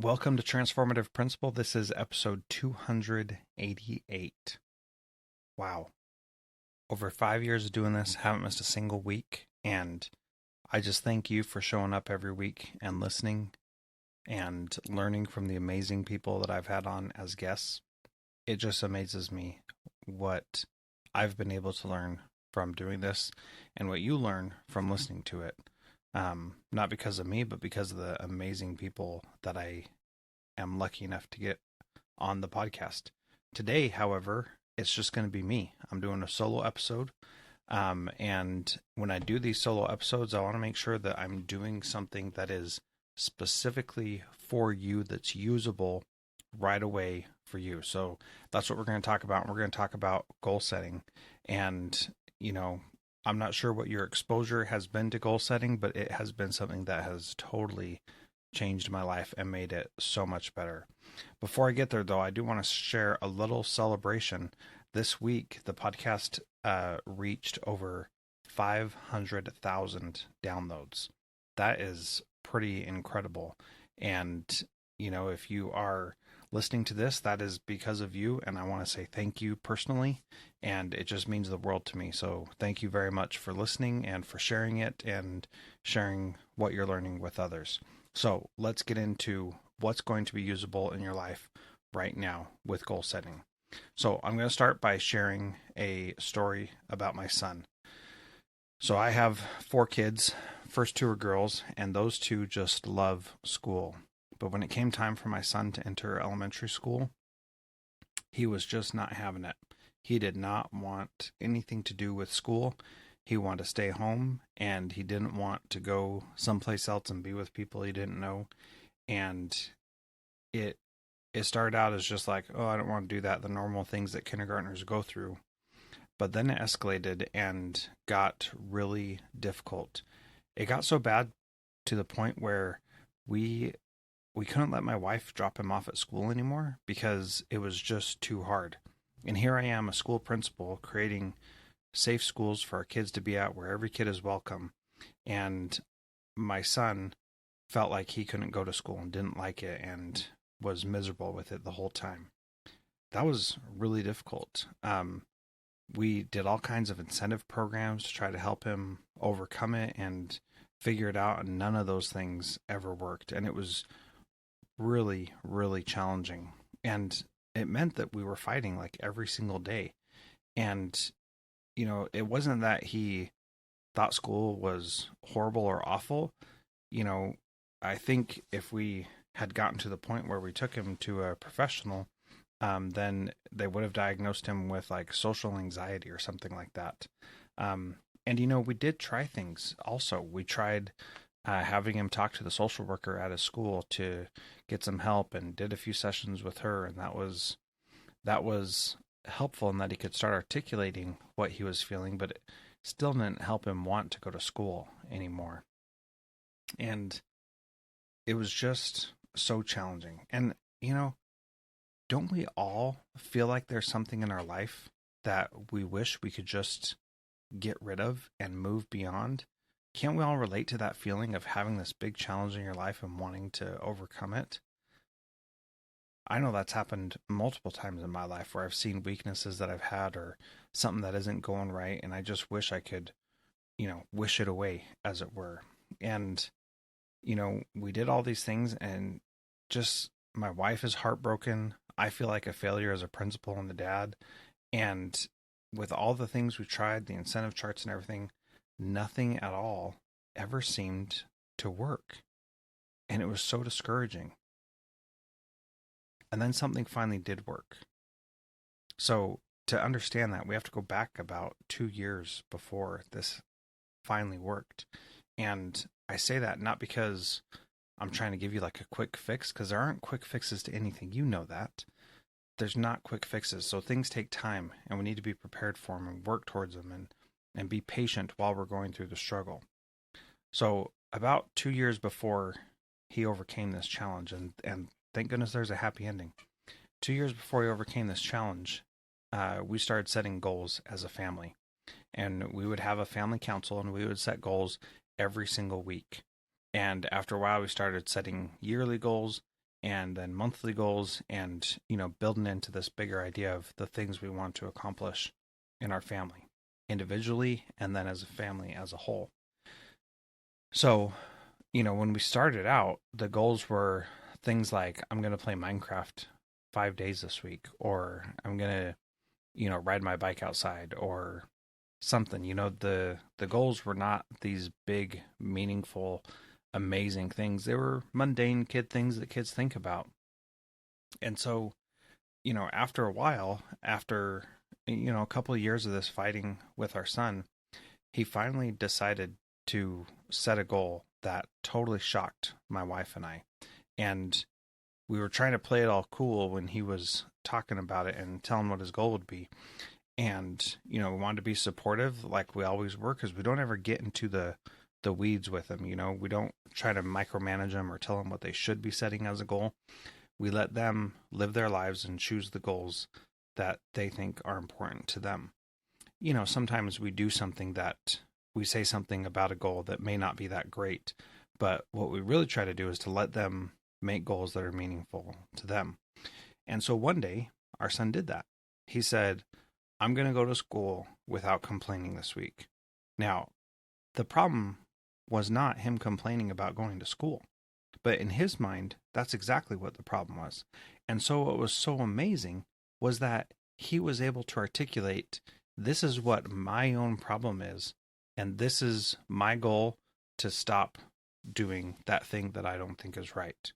Welcome to Transformative Principle. This is episode 288. Wow. Over 5 years of doing this, haven't missed a single week. And I just thank you for showing up every week and listening and learning from the amazing people that I've had on as guests. It just amazes me what I've been able to learn from doing this and what you learn from listening to it. Not because of me, but because of the amazing people that I am lucky enough to get on the podcast. Today, however, it's just going to be me. I'm doing a solo episode. And when I do these solo episodes, I want to make sure that I'm doing something that is specifically for you, that's usable right away for you. So that's what we're going to talk about. We're going to talk about goal setting. And, I'm not sure what your exposure has been to goal setting, but it has been something that has totally changed my life and made it so much better. Before I get there, though, I do want to share a little celebration. This week, the podcast reached over 500,000 downloads. That is pretty incredible. And, if you are listening to this, that is because of you. And I want to say thank you personally. And it just means the world to me. So thank you very much for listening and for sharing it and sharing what you're learning with others. So let's get into what's going to be usable in your life right now with goal setting. So I'm going to start by sharing a story about my son. So I have 4 kids. First 2 are girls, and those 2 just love school. But when it came time for my son to enter elementary school, he was just not having it. He did not want anything to do with school. He wanted to stay home, and he didn't want to go someplace else and be with people he didn't know. And it started out as just like, oh, I don't want to do that, the normal things that kindergartners go through. But then it escalated and got really difficult. It got so bad to the point where we couldn't let my wife drop him off at school anymore because it was just too hard. And here I am, a school principal, creating safe schools for our kids to be at where every kid is welcome. And my son felt like he couldn't go to school and didn't like it and was miserable with it the whole time. That was really difficult. We did all kinds of incentive programs to try to help him overcome it and figure it out, and none of those things ever worked. And it was really, really challenging. And it meant that we were fighting like every single day. And, it wasn't that he thought school was horrible or awful. I think if we had gotten to the point where we took him to a professional, then they would have diagnosed him with like social anxiety or something like that. And, we did try things also. We tried having him talk to the social worker at his school to get some help, and did a few sessions with her. And that was helpful in that he could start articulating what he was feeling, but it still didn't help him want to go to school anymore. And it was just so challenging. And, don't we all feel like there's something in our life that we wish we could just get rid of and move beyond? Can't we all relate to that feeling of having this big challenge in your life and wanting to overcome it? I know that's happened multiple times in my life where I've seen weaknesses that I've had or something that isn't going right, and I just wish I could, wish it away, as it were. And, we did all these things, and just my wife is heartbroken. I feel like a failure as a principal and a dad. And with all the things we tried, the incentive charts and everything, nothing at all ever seemed to work. And it was so discouraging. And then something finally did work. So to understand that, we have to go back about 2 years before this finally worked. And I say that not because I'm trying to give you like a quick fix, because there aren't quick fixes to anything. You know that. There's not quick fixes. So things take time, and we need to be prepared for them and work towards them and be patient while we're going through the struggle. So about 2 years before he overcame this challenge, and thank goodness there's a happy ending. 2 years before he overcame this challenge, we started setting goals as a family. And we would have a family council, and we would set goals every single week. And after a while, we started setting yearly goals. and then monthly goals, and, building into this bigger idea of the things we want to accomplish in our family, individually, and then as a family as a whole. So, when we started out, the goals were things like, I'm going to play Minecraft 5 days this week, or I'm going to, ride my bike outside, or something. The goals were not these big, meaningful, amazing things. They were mundane kid things that kids think about. And so, after a while, after, a couple of years of this fighting with our son, he finally decided to set a goal that totally shocked my wife and I. And we were trying to play it all cool when he was talking about it and telling what his goal would be. And, we wanted to be supportive like we always were, because we don't ever get into the weeds with them. We don't try to micromanage them or tell them what they should be setting as a goal. We let them live their lives and choose the goals that they think are important to them. Sometimes we do something that we say something about a goal that may not be that great, but what we really try to do is to let them make goals that are meaningful to them. And so one day, our son did that. He said, I'm going to go to school without complaining this week. Now, the problem was not him complaining about going to school, but in his mind, that's exactly what the problem was. And so what was so amazing was that he was able to articulate, this is what my own problem is, and this is my goal to stop doing that thing that I don't think is right.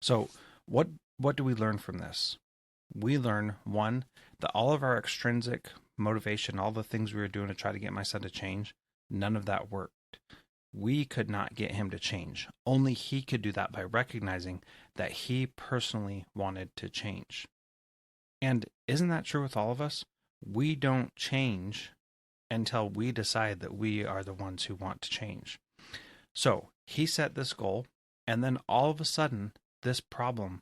So what do we learn from this? We learn, one, that all of our extrinsic motivation, all the things we were doing to try to get my son to change, none of that worked. We could not get him to change. Only he could do that by recognizing that he personally wanted to change. And isn't that true with all of us? We don't change until we decide that we are the ones who want to change. So he set this goal, and then all of a sudden, this problem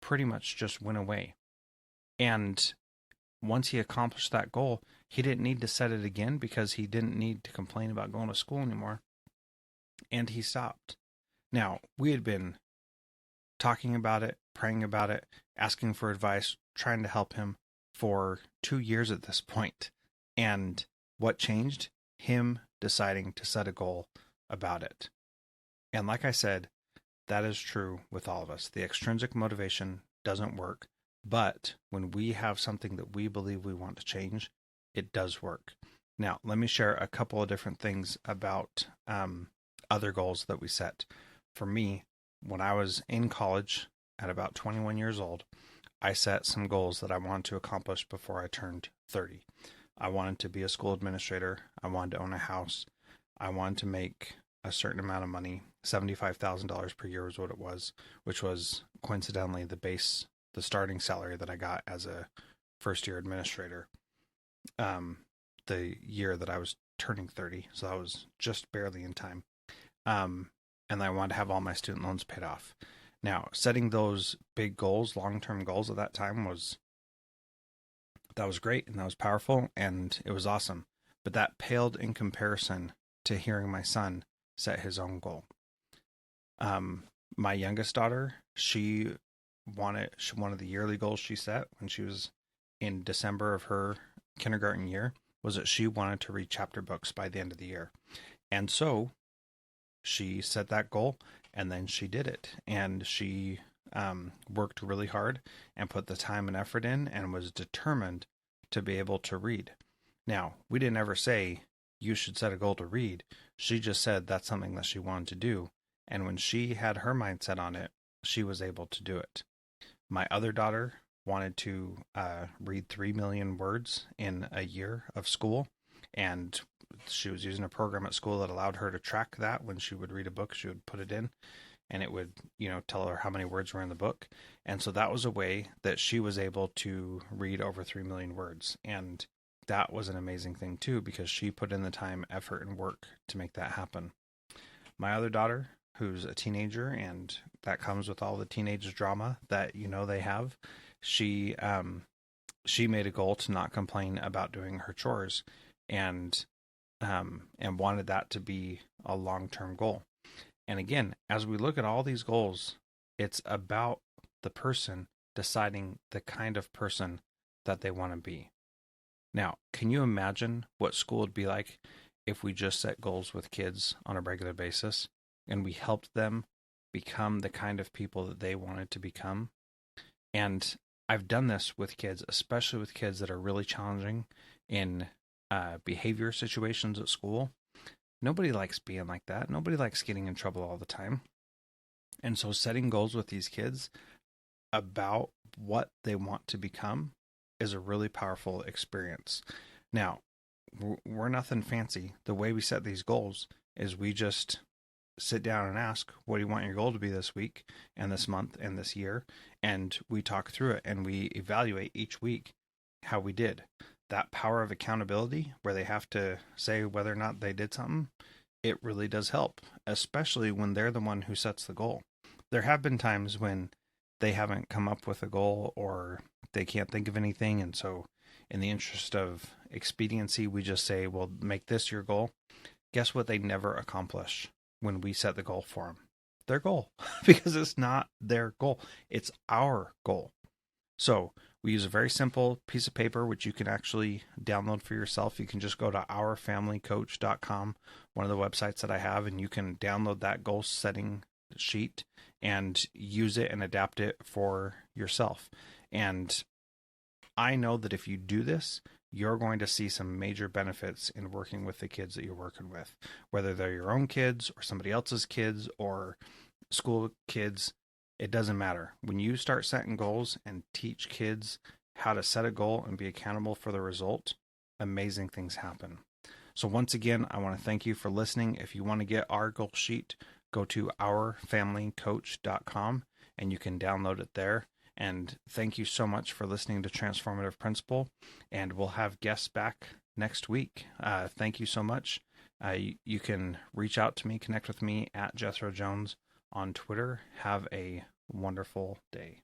pretty much just went away. And once he accomplished that goal, he didn't need to set it again, because he didn't need to complain about going to school anymore. And he stopped. Now, we had been talking about it, praying about it, asking for advice, trying to help him for 2 years at this point. And what changed? Him deciding to set a goal about it. And like I said, that is true with all of us. The extrinsic motivation doesn't work, but when we have something that we believe we want to change, it does work. Now, let me share a couple of different things about other goals that we set. For me, when I was in college at about 21 years old, I set some goals that I wanted to accomplish before I turned 30. I wanted to be a school administrator. I wanted to own a house. I wanted to make a certain amount of money. $75,000 per year was what it was, which was coincidentally the starting salary that I got as a first year administrator. The year that I was turning 30. So that was just barely in time. And I wanted to have all my student loans paid off. Now, setting those big goals, long-term goals at that time that was great, and that was powerful, and it was awesome. But that paled in comparison to hearing my son set his own goal. My youngest daughter, one of the yearly goals she set when she was in December of her kindergarten year was that she wanted to read chapter books by the end of the year. And so she set that goal, and then she did it. And she worked really hard and put the time and effort in and was determined to be able to read. Now, we didn't ever say you should set a goal to read. She just said that's something that she wanted to do. And when she had her mindset on it, she was able to do it. My other daughter wanted to read 3 million words in a year of school. And she was using a program at school that allowed her to track that. When she would read a book, she would put it in, and it would, tell her how many words were in the book. And so that was a way that she was able to read over 3 million words. And that was an amazing thing too, because she put in the time, effort, and work to make that happen. My other daughter, who's a teenager, and that comes with all the teenage drama that they have, she made a goal to not complain about doing her chores, and wanted that to be a long-term goal. And again, as we look at all these goals, it's about the person deciding the kind of person that they want to be. Now, can you imagine what school would be like if we just set goals with kids on a regular basis and we helped them become the kind of people that they wanted to become? And I've done this with kids, especially with kids that are really challenging in behavior situations at school. Nobody likes being like that. Nobody likes getting in trouble all the time. And so setting goals with these kids about what they want to become is a really powerful experience. Now, we're nothing fancy. The way we set these goals is we just sit down and ask, what do you want your goal to be this week and this month and this year? And we talk through it and we evaluate each week how we did. That power of accountability, where they have to say whether or not they did something, it really does help, especially when they're the one who sets the goal. There have been times when they haven't come up with a goal or they can't think of anything. And so in the interest of expediency, we just say, well, make this your goal. Guess what they never accomplish when we set the goal for them? Their goal, because it's not their goal. It's our goal. So we use a very simple piece of paper, which you can actually download for yourself. You can just go to ourfamilycoach.com, one of the websites that I have, and you can download that goal setting sheet and use it and adapt it for yourself. And I know that if you do this, you're going to see some major benefits in working with the kids that you're working with, whether they're your own kids or somebody else's kids or school kids. It doesn't matter. When you start setting goals and teach kids how to set a goal and be accountable for the result, amazing things happen. So once again, I want to thank you for listening. If you want to get our goal sheet, go to ourfamilycoach.com and you can download it there. And thank you so much for listening to Transformative Principal. And we'll have guests back next week. Thank you so much. You can reach out to me, connect with me at Jethro Jones on Twitter. Have a wonderful day.